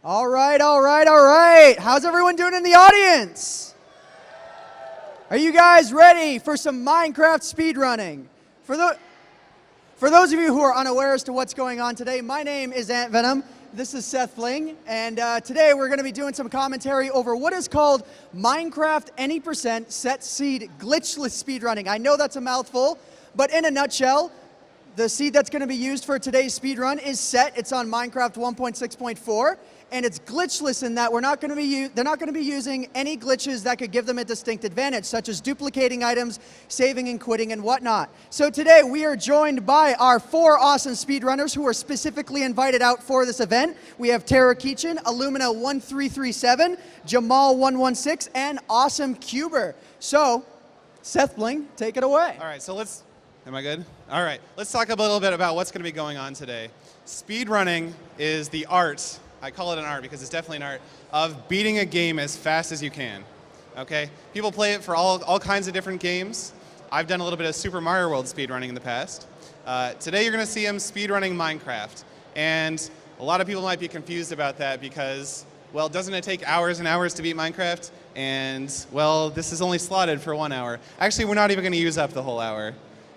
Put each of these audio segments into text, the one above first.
All right, all right, all right. How's everyone doing in the audience? Are you guys ready for some Minecraft speedrunning? For those of you who are unaware as to what's going on today, my name is AntVenom. This is SethBling, and today we're going to be doing some commentary over what is called Minecraft Any % Set Seed Glitchless speedrunning. I know that's a mouthful, but in a nutshell, the seed that's going to be used for today's speedrun is set. It's on Minecraft 1.6.4, and it's glitchless in that they're not going to be using any glitches that could give them a distinct advantage, such as duplicating items, saving and quitting, and whatnot. So today we are joined by our 4 awesome speedrunners who are specifically invited out for this event. We have Tara Keachin, Illumina1337, Jamal116, and Awesome Cuber. So, SethBling, take it away. All right, so am I good? All right, let's talk a little bit about what's going to be going on today. Speedrunning is the art, I call it an art because it's definitely an art, of beating a game as fast as you can, okay? People play it for all kinds of different games. I've done a little bit of Super Mario World speedrunning in the past. Today you're going to see him speedrunning Minecraft. And a lot of people might be confused about that because, well, doesn't it take hours and hours to beat Minecraft? And, well, this is only slotted for 1 hour. Actually, we're not even going to use up the whole hour.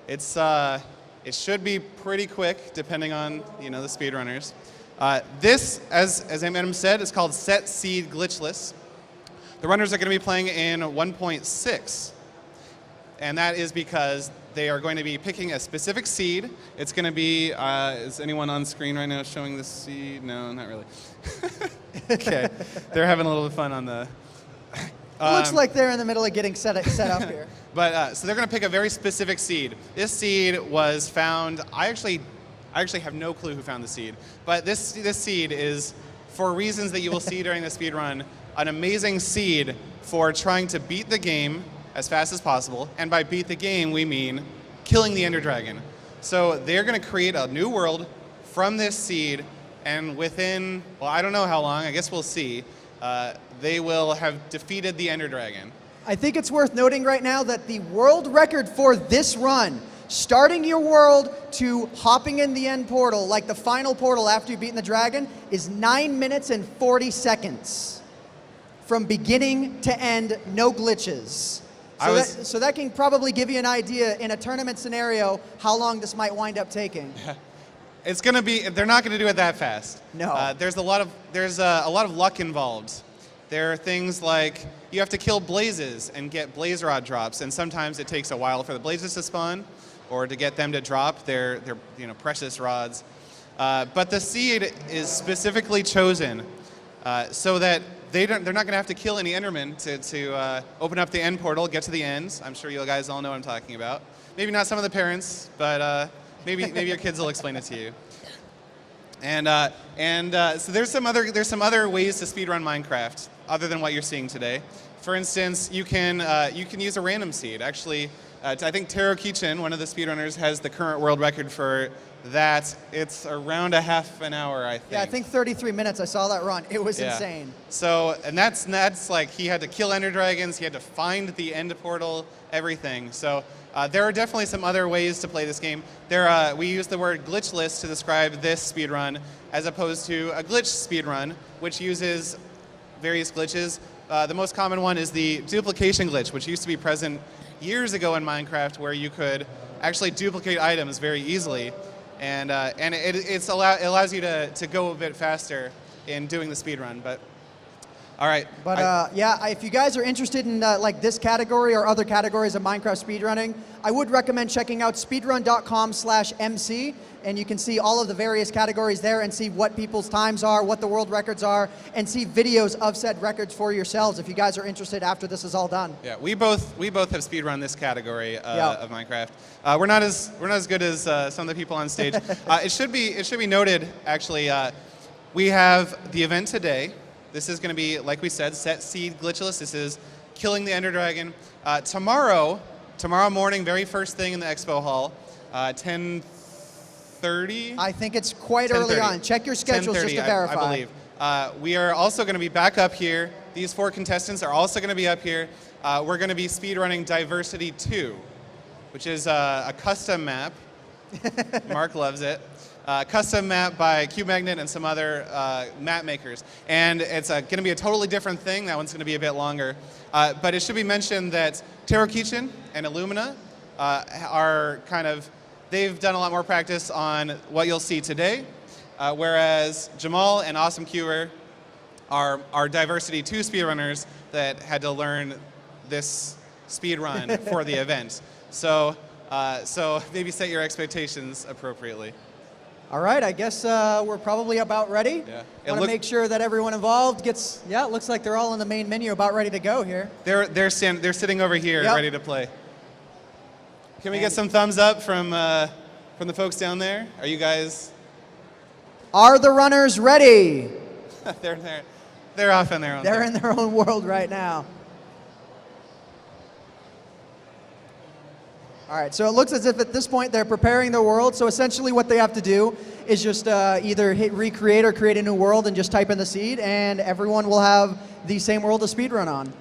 It should be pretty quick, depending on the speedrunners. This, as AntVenom said, is called Set Seed Glitchless. The runners are going to be playing in 1.6, and that is because they are going to be picking a specific seed. It's going to be, is anyone on screen right now showing the seed? No, not really. Okay, they're having a little bit of fun on the... Looks like they're in the middle of getting set up here. But so they're going to pick a very specific seed. This seed was found. I actually have no clue who found the seed. But this seed is, for reasons that you will see during the speed run, an amazing seed for trying to beat the game as fast as possible. And by beat the game, we mean killing the Ender Dragon. So they're going to create a new world from this seed, and within, well, I don't know how long. I guess we'll see. They will have defeated the Ender Dragon. I think it's worth noting right now that the world record for this run, starting your world to hopping in the end portal, like the final portal after you've beaten the dragon, is 9 minutes and 40 seconds. From beginning to end, no glitches. So that can probably give you an idea in a tournament scenario how long this might wind up taking. It's going to be, they're not going to do it that fast. No. There's a lot of luck involved. There are things like you have to kill blazes and get blaze rod drops, and sometimes it takes a while for the blazes to spawn or to get them to drop their precious rods. But the seed is specifically chosen so that they're not going to have to kill any Endermen to open up the end portal, get to the ends. I'm sure you guys all know what I'm talking about. Maybe not some of the parents, but maybe your kids will explain it to you. So there's some other ways to speedrun Minecraft other than what you're seeing today. For instance, you can use a random seed. Actually, I think Tara Keachin, one of the speedrunners, has the current world record for that. It's around a half an hour, I think. Yeah, I think 33 minutes. I saw that run. It was insane. So, and that's like he had to kill Ender Dragons, he had to find the end portal, everything. So there are definitely some other ways to play this game. We use the word glitchless to describe this speedrun as opposed to a glitch speedrun, which uses various glitches. The most common one is the duplication glitch, which used to be present years ago in Minecraft, where you could actually duplicate items very easily. And it allows you to go a bit faster in doing the speedrun. But all right. But yeah, if you guys are interested in like this category or other categories of Minecraft speedrunning, I would recommend checking out speedrun.com/MC, and you can see all of the various categories there and see what people's times are, what the world records are, and see videos of said records for yourselves if you guys are interested after this is all done. Yeah, we both have speedrun this category of Minecraft. We're not as good as some of the people on stage. It should be noted, actually, we have the event today. This is going to be, like we said, Set Seed Glitchless. This is killing the Ender Dragon. Tomorrow morning, very first thing in the expo hall, 10:30? I think it's quite early on. Check your schedules just to verify. I believe. We are also going to be back up here. These 4 contestants are also going to be up here. We're going to be speedrunning Diversity 2, which is a custom map. Mark loves it. custom map by CubeMagnet and some other map makers. And it's going to be a totally different thing. That one's going to be a bit longer. But it should be mentioned that Taro Kitchen and Illumina are they've done a lot more practice on what you'll see today, whereas Jamal and Awesome Cuber are Diversity 2 speedrunners that had to learn this speedrun for the event. So maybe set your expectations appropriately. All right, I guess we're probably about ready. Yeah. Want to make sure that everyone involved gets, yeah, it looks like they're all in the main menu about ready to go here. They're sitting over here ready to play. Can we get some thumbs up from the folks down there? Are you guys? Are the runners ready? They're off in their own They're in their own world right now. All right, so it looks as if at this point they're preparing their world. So essentially what they have to do is just either hit recreate or create a new world and just type in the seed, and everyone will have the same world to speedrun on.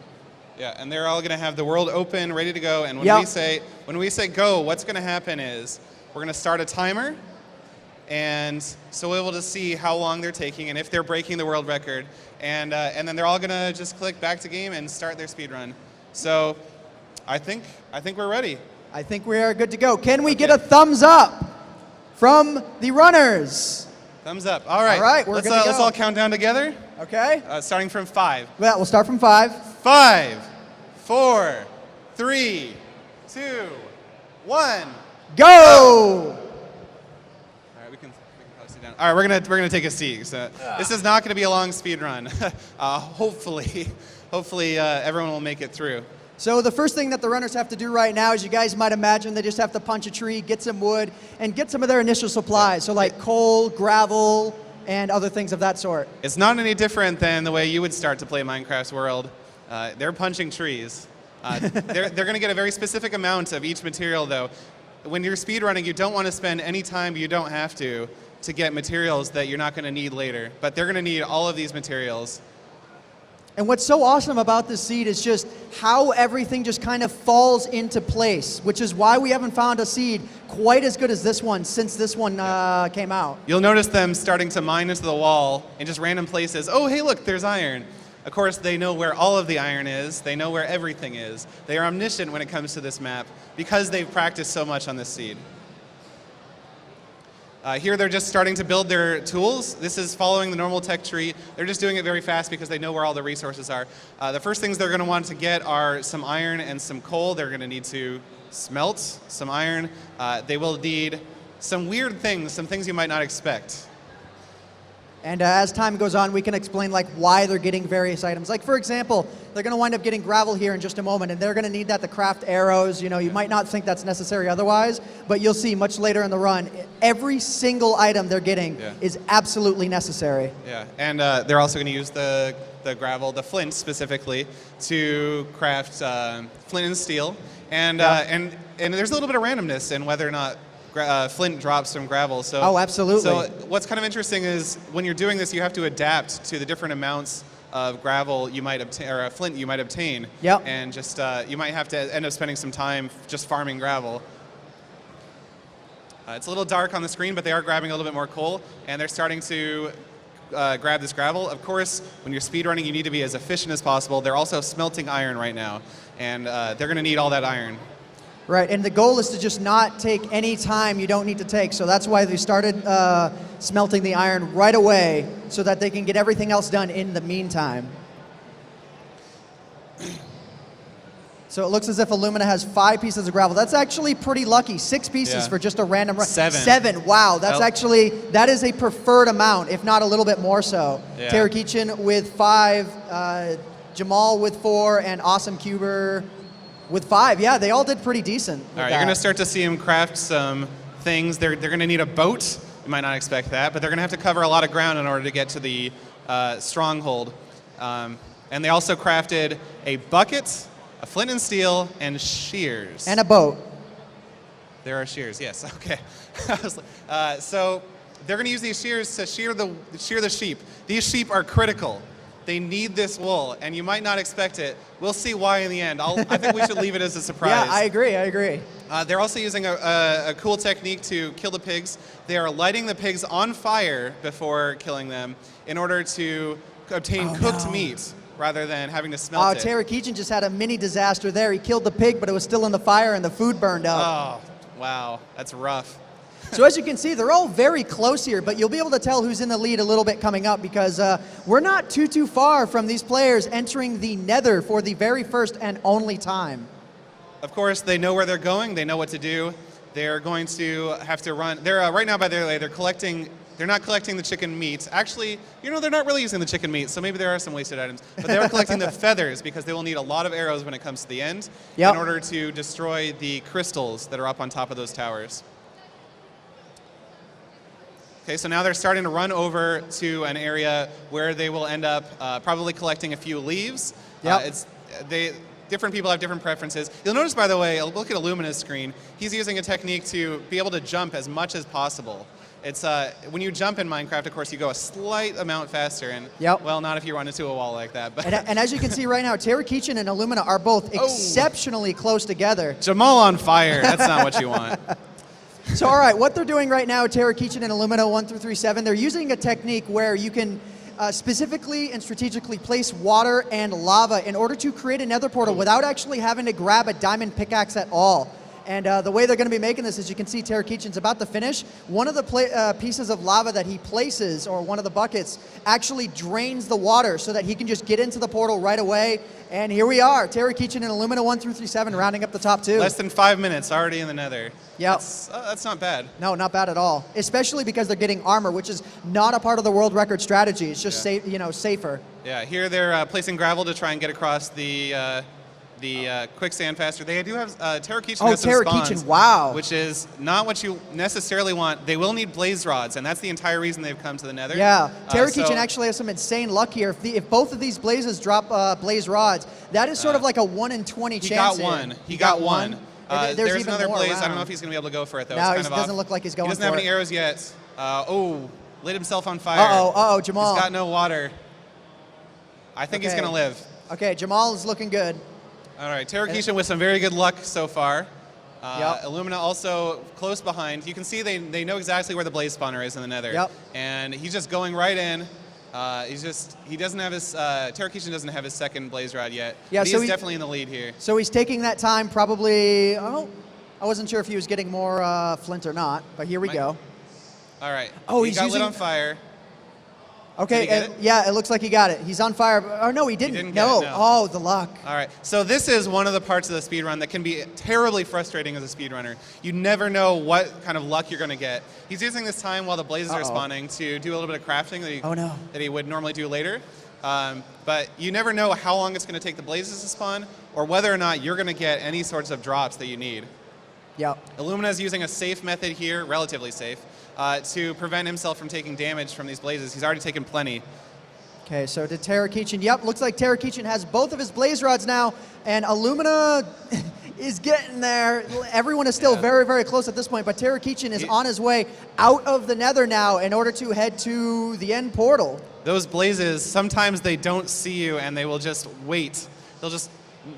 Yeah, and they're all going to have the world open, ready to go. And when we say go, what's going to happen is we're going to start a timer, and so we'll be able to see how long they're taking and if they're breaking the world record, and then they're all going to just click back to game and start their speedrun. So I think we're ready. I think we are good to go. Can we get a thumbs up from the runners? Thumbs up. All right. All right, we're good to go. Let's all count down together. Okay. Starting from 5. Yeah, we'll start from 5. 5, 4, 3, 2, 1. Go! All right, we can probably sit down. All right, we're gonna take a seat. So this is not gonna be a long speed run. Hopefully everyone will make it through. So the first thing that the runners have to do right now, as you guys might imagine, they just have to punch a tree, get some wood, and get some of their initial supplies. So like coal, gravel, and other things of that sort. It's not any different than the way you would start to play Minecraft's world. They're punching trees. They're going to get a very specific amount of each material, though. When you're speedrunning, you don't want to spend any time you don't have to get materials that you're not going to need later. But they're going to need all of these materials. And what's so awesome about this seed is just how everything just kind of falls into place, which is why we haven't found a seed quite as good as this one since this one came out. You'll notice them starting to mine into the wall in just random places. Oh, hey, look, there's iron. Of course, they know where all of the iron is. They know where everything is. They are omniscient when it comes to this map because they've practiced so much on this seed. Here they're just starting to build their tools. This is following the normal tech tree. They're just doing it very fast because they know where all the resources are. The first things they're going to want to get are some iron and some coal. They're going to need to smelt some iron. They will need some weird things, some things you might not expect. And as time goes on, we can explain like why they're getting various items. Like for example, they're going to wind up getting gravel here in just a moment, and they're going to need that to craft arrows. You know, you might not think that's necessary otherwise, but you'll see much later in the run, every single item they're getting is absolutely necessary. Yeah, and they're also going to use the gravel, the flint specifically, to craft flint and steel. And there's a little bit of randomness in whether or not flint drops from gravel. So, oh, absolutely. So what's kind of interesting is when you're doing this, you have to adapt to the different amounts of gravel you might obtain, or flint you might obtain. Yep. And just you might have to end up spending some time just farming gravel. It's a little dark on the screen, but they are grabbing a little bit more coal, and they're starting to grab this gravel. Of course, when you're speedrunning, you need to be as efficient as possible. They're also smelting iron right now, and they're going to need all that iron. Right, and the goal is to just not take any time you don't need to take. So that's why they started smelting the iron right away so that they can get everything else done in the meantime. So it looks as if Illumina has 5 pieces of gravel. That's actually pretty lucky. 6 pieces for just a random run. 7. Wow, that's actually, that is a preferred amount, if not a little bit more so. Yeah. Taro Kitchen with 5, Jamal with 4, and Awesome Cuber with 5. Yeah, they all did pretty decent. All right, you're going to start to see them craft some things. They're going to need a boat. You might not expect that, but they're going to have to cover a lot of ground in order to get to the stronghold. And they also crafted a bucket, a flint and steel, and shears. And a boat. There are shears, yes. Okay. So they're going to use these shears to shear the sheep. These sheep are critical. They need this wool, and you might not expect it. We'll see why in the end. I think we should leave it as a surprise. Yeah, I agree. They're also using a cool technique to kill the pigs. They are lighting the pigs on fire before killing them in order to obtain cooked meat rather than having to smelt it. Tarakichen just had a mini disaster there. He killed the pig, but it was still in the fire and the food burned up. Oh, wow. That's rough. So as you can see, they're all very close here, but you'll be able to tell who's in the lead a little bit coming up because we're not too far from these players entering the nether for the very first and only time. Of course, they know where they're going. They know what to do. They're going to have to run. They're right now, by the way, they're not collecting the chicken meat. Actually, they're not really using the chicken meat, so maybe there are some wasted items. But they are collecting the feathers because they will need a lot of arrows when it comes to the end in order to destroy the crystals that are up on top of those towers. Okay, so now they're starting to run over to an area where they will end up probably collecting a few leaves. Different people have different preferences. You'll notice, by the way, look at Illumina's screen. He's using a technique to be able to jump as much as possible. It's when you jump in Minecraft, of course, you go a slight amount faster, and well, not if you run into a wall like that. But and as you can see right now, Tarakichen and Illumina are both exceptionally close together. Jamal on fire. That's not what you want. So, all right, what they're doing right now, Tarakichen and Illumina 1 through 3-7, they're using a technique where you can specifically and strategically place water and lava in order to create a nether portal without actually having to grab a diamond pickaxe at all. And the way they're going to be making this, as you can see, Tarakichen's about to finish. One of the pieces of lava that he places, or one of the buckets, actually drains the water so that he can just get into the portal right away. And here we are, Tarakichen and Illumina 1 through 3-7 rounding up the top two. Less than 5 minutes already in the nether. Yeah, that's not bad. No, not bad at all. Especially because they're getting armor, which is not a part of the world record strategy. It's just safer. Yeah, here they're placing gravel to try and get across the quicksand faster. They do have Tarakichen has some spawns, wow, which is not what you necessarily want. They will need blaze rods, and that's the entire reason they've come to the nether. Yeah, Tarakichen actually has some insane luck here. If both of these blazes drop blaze rods, that is sort of like a 1 in 20 chance. He got one. There's another blaze. Around. I don't know if he's going to be able to go for it, though. No, it doesn't look like he's going for it. He doesn't have any arrows yet. Lit himself on fire. Jamal. He's got no water. I think he's going to live. Okay, Jamal is looking good. All right, Tarakichen with some very good luck so far. Illumina also close behind. You can see they know exactly where the blaze spawner is in the nether. Yep. And he's just going right in. He doesn't have his, Tarakichen doesn't have his second blaze rod yet. Yeah, so he's definitely in the lead here. So he's taking that time probably, I wasn't sure if he was getting more flint or not, but here we go. All right, he got lit on fire. Okay, it looks like he got it. He's on fire. Oh, no, he didn't. He didn't no. Get it, no. Oh, the luck. All right, so this is one of the parts of the speedrun that can be terribly frustrating as a speedrunner. You never know what kind of luck you're going to get. He's using this time while the blazes are spawning to do a little bit of crafting that he would normally do later. But you never know how long it's going to take the blazes to spawn or whether or not you're going to get any sorts of drops that you need. Yep. Illumina is using a safe method here, relatively safe, to prevent himself from taking damage from these blazes. He's already taken plenty. Okay, so to Tarakichen, looks like Tarakichen has both of his blaze rods now, and Illumina is getting there. Everyone is still very, very close at this point, but Tarakichen is on his way out of the nether now in order to head to the end portal. Those blazes, sometimes they don't see you and they will just wait. They'll just,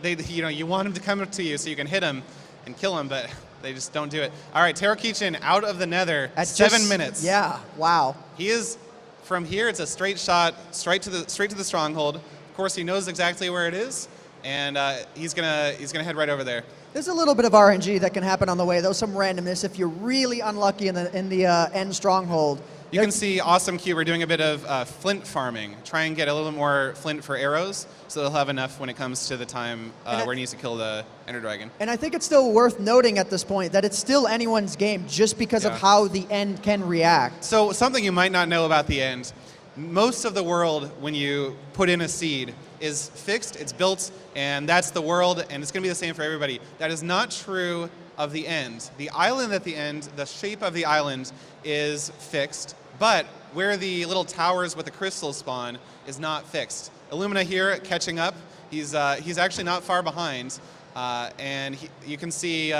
you want them to come up to you so you can hit them and kill them, but they just don't do it. All right, Tarakichen out of the nether at 7 minutes. Yeah, wow. He is, from here, it's a straight shot, straight to the stronghold. Of course, he knows exactly where it is, and he's gonna head right over there. There's a little bit of RNG that can happen on the way, though, some randomness if you're really unlucky in the end stronghold. You can see Awesome Cuber doing a bit of flint farming, try and get a little bit more flint for arrows, so they'll have enough when it comes to the time where he needs to kill the Ender Dragon. And I think it's still worth noting at this point that it's still anyone's game just because of how the end can react. So something you might not know about the end, most of the world, when you put in a seed, is fixed, it's built, and that's the world, and it's going to be the same for everybody. That is not true of the end. The island at the end, the shape of the island is fixed, but where the little towers with the crystals spawn is not fixed. Illumina here catching up. He's actually not far behind, and you can see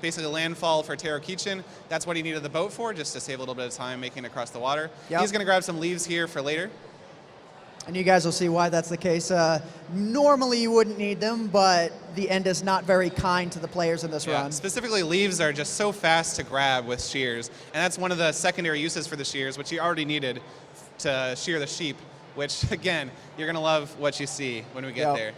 basically landfall for Tarakichen. That's what he needed the boat for, just to save a little bit of time making it across the water. He's going to grab some leaves here for later. And you guys will see why that's the case. Normally you wouldn't need them, but the end is not very kind to the players in this run. Specifically, leaves are just so fast to grab with shears, and that's one of the secondary uses for the shears, which you already needed to shear the sheep, which, again, you're going to love what you see when we get there.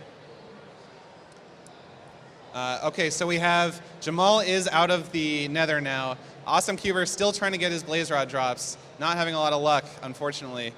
Okay, so we have Jamal is out of the nether now. Awesome Cuber still trying to get his blaze rod drops. Not having a lot of luck, unfortunately.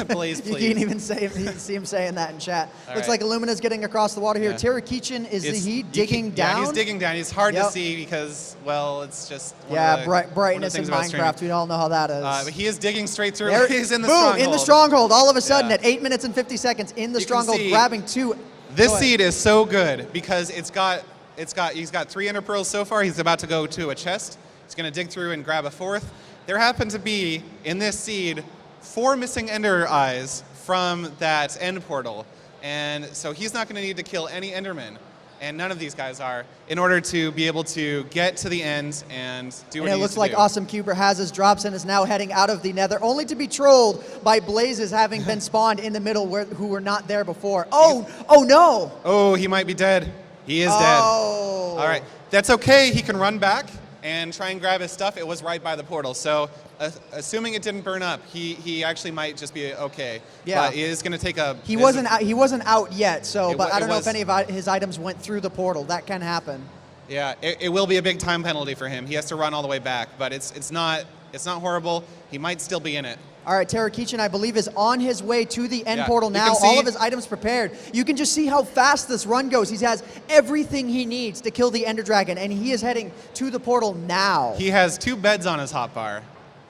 Blaze, please. You can even see him saying that in chat. All Looks right. like Illumina's getting across the water here. Terakichin, is he digging down? Yeah, he's digging down. He's hard to see because, well, it's just brightness in Minecraft. We all know how that is. But he is digging straight through. He's in the boom, stronghold. in the stronghold. All of a sudden, at 8 minutes and 50 seconds, in the stronghold, grabbing 2. This seed is so good because he's got 3 ender pearls so far. He's about to go to a chest. He's going to dig through and grab a 4th. There happen to be, in this seed, 4 missing ender eyes from that end portal. And so he's not going to need to kill any endermen, and none of these guys are, in order to be able to get to the end and do what he needs to do. It looks like Awesome Cuber has his drops and is now heading out of the nether, only to be trolled by blazes having been spawned in the middle who were not there before. Oh no! Oh, he might be dead. He is dead. All right, that's okay. He can run back and try and grab his stuff. It was right by the portal, so assuming it didn't burn up, he actually might just be okay. Yeah, but it is going to take a. He wasn't out yet, so but I don't know if any of his items went through the portal. That can happen. Yeah, it will be a big time penalty for him. He has to run all the way back, but it's not horrible. He might still be in it. All right, Terakichin, I believe, is on his way to the end portal now. See, all of his items prepared. You can just see how fast this run goes. He has everything he needs to kill the Ender Dragon, and he is heading to the portal now. He has 2 beds on his hotbar.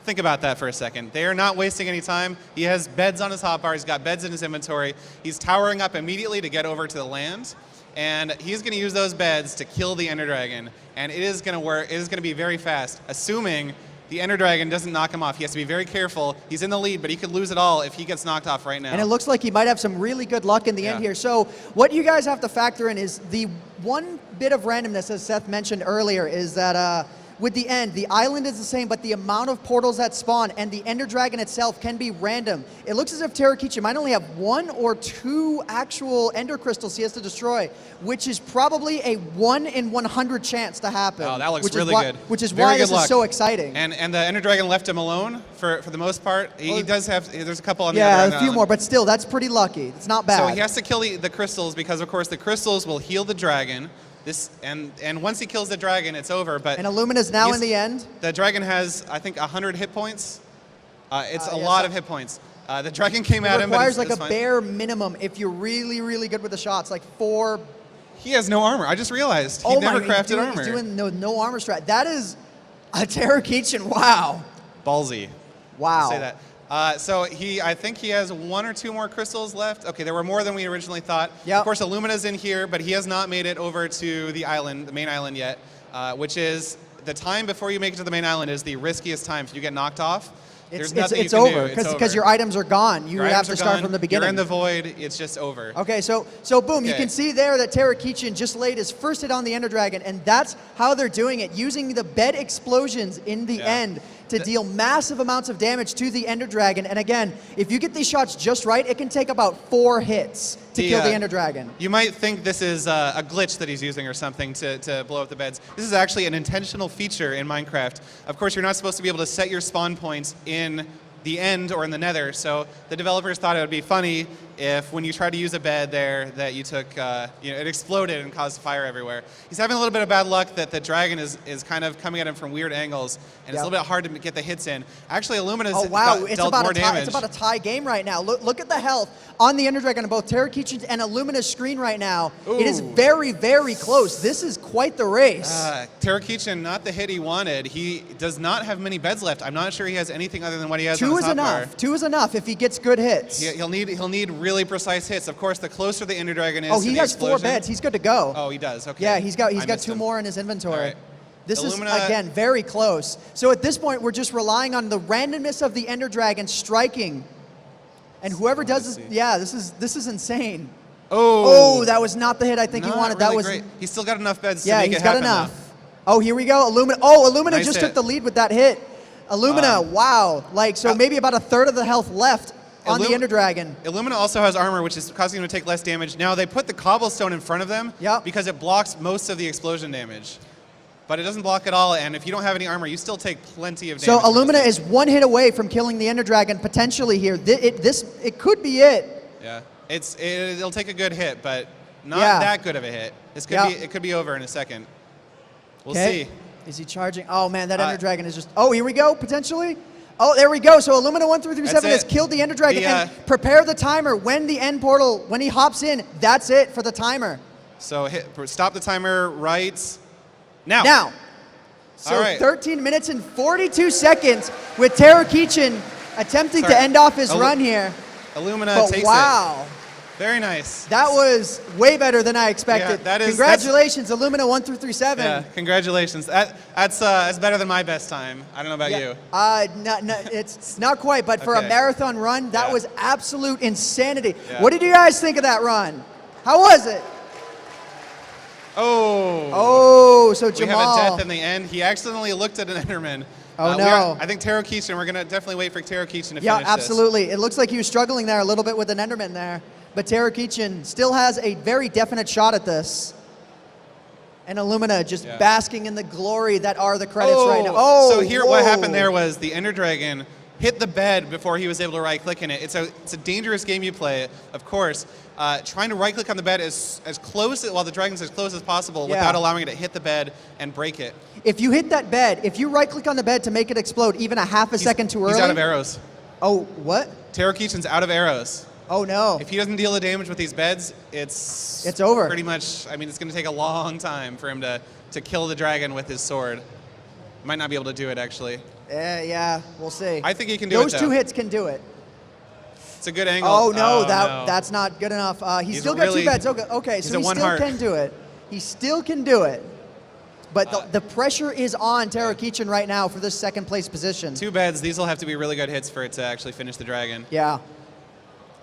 Think about that for a second. They are not wasting any time. He has beds on his hotbar. He's got beds in his inventory. He's towering up immediately to get over to the land, and he's going to use those beds to kill the Ender Dragon, and it is going to work. It is going to be very fast, assuming the Ender Dragon doesn't knock him off. He has to be very careful. He's in the lead, but he could lose it all if he gets knocked off right now. And it looks like he might have some really good luck in the end here. So what you guys have to factor in is the one bit of randomness, as Seth mentioned earlier, is that with the end, the island is the same, but the amount of portals that spawn and the Ender Dragon itself can be random. It looks as if Terakichin might only have 1 or 2 actual Ender crystals he has to destroy, which is probably a 1 in 100 chance to happen. Oh, that looks really good. Which is why this is so exciting. And the Ender Dragon left him alone for the most part. He does have, there's a couple on the other Yeah, end a few more, but still, that's pretty lucky. It's not bad. So he has to kill the crystals because, of course, the crystals will heal the dragon. And once he kills the dragon, it's over. But and Illumina's now in the end. The dragon has, I think, 100 hit points. It's a lot of hit points. The dragon came at him, but requires like a bare minimum if you're really, really good with the shots, like 4. He has no armor. I just realized he never crafted armor. He's doing no armor strat. That is a Terakichin. Wow. Ballsy. Wow. I'll say that. So I think he has 1 or 2 more crystals left. Okay, there were more than we originally thought. Yep. Of course, Illumina's in here, but he has not made it over to the island, the main island yet, which is the time before you make it to the main island is the riskiest time. If you get knocked off, there's nothing you can do. It's over because your items are gone. You have to start from the beginning. You're in the void. It's just over. Okay, so boom, you can see there that Terakichin just laid his first hit on the Ender Dragon, and that's how they're doing it, using the bed explosions in the end to deal massive amounts of damage to the Ender Dragon. And again, if you get these shots just right, it can take about 4 hits to kill the Ender Dragon. You might think this is a glitch that he's using or something to blow up the beds. This is actually an intentional feature in Minecraft. Of course, you're not supposed to be able to set your spawn points in the end or in the nether, so the developers thought it would be funny if when you tried to use a bed there that you took, it exploded and caused fire everywhere. He's having a little bit of bad luck that the dragon is kind of coming at him from weird angles, and it's a little bit hard to get the hits in. Actually, Illumina's dealt more damage. It's about a tie game right now. Look at the health on the Ender Dragon on both Terakichin's and Illumina's screen right now. Ooh. It is very, very close. This is quite the race. Terakichin, not the hit he wanted. He does not have many beds left. I'm not sure he has anything other than what he has on his hotbar. 2 is enough if he gets good hits. He'll need really precise hits. Of course, the closer the Ender Dragon is. Oh, he has 4 beds. He's good to go. Oh, he does. Okay. Yeah, he's got 2 more in his inventory. All right. This is again very close. So at this point, we're just relying on the randomness of the Ender Dragon striking, and whoever does this, this is insane. Oh, that was not the hit I think he wanted. Really that was great. He's still got enough beds to make it happen. Yeah, he's got enough. Oh, here we go. Illumina nice just hit. took the lead with that hit. Illumina, wow. So maybe about a third of the health left. on the Ender Dragon. Illumina also has armor, which is causing him to take less damage. Now, they put the cobblestone in front of them because it blocks most of the explosion damage. But it doesn't block at all, and if you don't have any armor, you still take plenty of damage. So Illumina is 1 hit away from killing the Ender Dragon potentially here. It could be it. Yeah, it'll take a good hit, but not that good of a hit. This could be, it could be over in a second. We'll see. Is he charging? Oh man, that Ender Dragon is just. Oh, here we go potentially. Oh, there we go. So Illumina 1337 has killed the Ender Dragon. And prepare the timer when the end portal, when he hops in. That's it for the timer. So stop the timer right now. Now. So 13 minutes and 42 seconds with Terrakichin attempting to end off his run here. Illumina takes it. Very nice. That was way better than I expected. Yeah, that is, congratulations, Illumina 1337. Yeah, congratulations. That's better than my best time. I don't know about you. It's not quite, but for a marathon run, that was absolute insanity. Yeah. What did you guys think of that run? How was it? Oh, so Jamal. We have a death in the end. He accidentally looked at an Enderman. Oh, no. I think Terrakichin, we're going to definitely wait for Terrakichin to finish Yeah, absolutely. It looks like he was struggling there a little bit with an Enderman there. But Terrakichin still has a very definite shot at this. And Illumina just basking in the glory that are the credits right now. So here, what happened there was the Ender Dragon hit the bed before he was able to right-click in it. It's a dangerous game you play, of course. Trying to right-click on the bed as close, while the dragon's as close as possible without allowing it to hit the bed and break it. If you hit that bed, if you right-click on the bed to make it explode even a half a second too early. He's out of arrows. Oh, what? Terrakichin's out of arrows. Oh, no. If he doesn't deal the damage with these beds, it's over. Pretty much, I mean, it's going to take a long time for him to kill the dragon with his sword. Might not be able to do it, actually. Yeah, we'll see. I think he can do it, Those 2 hits can do it. It's a good angle. Oh, no, that's not good enough. He's still got 2 beds. Okay, so he still can do it. He still can do it. But the pressure is on Terrakichin right now for this second place position. 2 beds. These will have to be really good hits for it to actually finish the dragon. Yeah.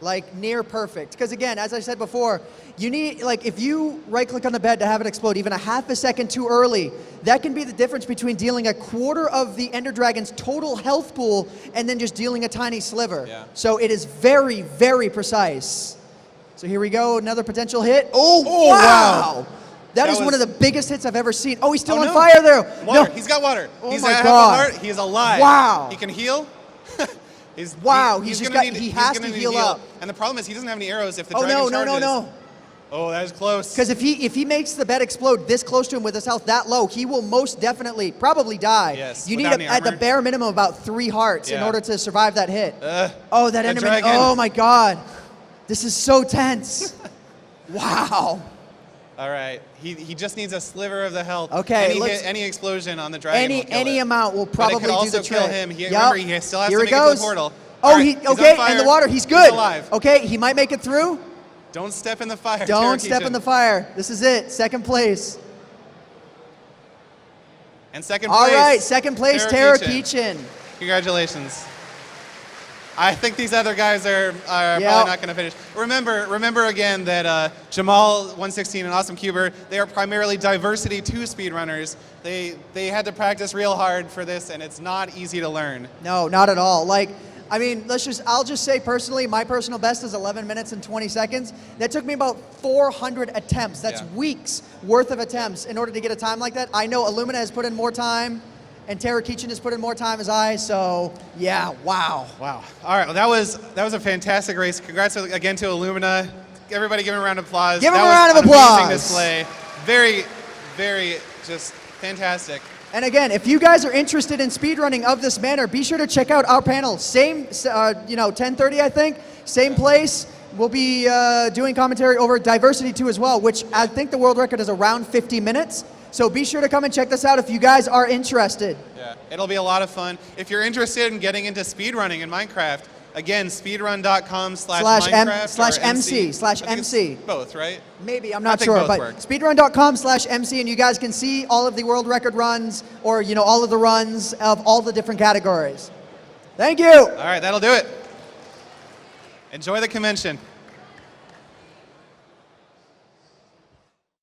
Like near perfect. Because again, as I said before, you need, like, if you right-click on the bed to have it explode even a half a second too early, that can be the difference between dealing a quarter of the Ender Dragon's total health pool and then just dealing a tiny sliver. Yeah. So it is very, very precise. So here we go, another potential hit. Oh, wow. That is one of the biggest hits I've ever seen. Oh, he's still on fire there. Water. No. He's got water. Oh he's my God. He's alive. Wow. He can heal. He has to heal up. And the problem is he doesn't have any arrows if the dragon charges. No. Oh, that is close. Because if he makes the bed explode this close to him with his health that low, he will most definitely probably die. Yes. You need at the bare minimum about 3 hearts in order to survive that hit. That Enderman. Oh my God. This is so tense. Wow. All right. He just needs a sliver of the health. Okay. Any explosion on the dragon. Any amount will probably do the trick. But it could also kill him. Remember, he still has to make it to the portal. Oh, and the water. He's good. He's alive. Okay, he might make it through. Don't step in the fire. Don't step in the fire. This is it. Second place. And second place. All right, second place, Terrakichin. Congratulations. I think these other guys are probably not going to finish. Remember again that Jamal 116 and Awesome Cuber, they are primarily diversity 2 speedrunners. They had to practice real hard for this, and it's not easy to learn. No, not at all. Like, I mean, I'll just say personally, my personal best is 11 minutes and 20 seconds. That took me about 400 attempts. That's weeks worth of attempts in order to get a time like that. I know Illumina has put in more time, and Terrakichin has put in more time as I, so yeah, wow. Wow. All right, well, that was a fantastic race. Congrats again to Illumina. Everybody give him a round of applause. Give him a round of applause. Amazing display. Very, very just fantastic. And again, if you guys are interested in speedrunning of this manner, be sure to check out our panel. Same, 10:30, I think. Same place. We'll be doing commentary over Diversity 2 as well, which I think the world record is around 50 minutes. So be sure to come and check this out if you guys are interested. Yeah, it'll be a lot of fun. If you're interested in getting into speedrunning in Minecraft, again, speedrun.com/Minecraft/MC. Both, right? Maybe, I'm not sure, but speedrun.com/MC, and you guys can see all of the world record runs, or all of the runs of all the different categories. Thank you. All right, that'll do it. Enjoy the convention.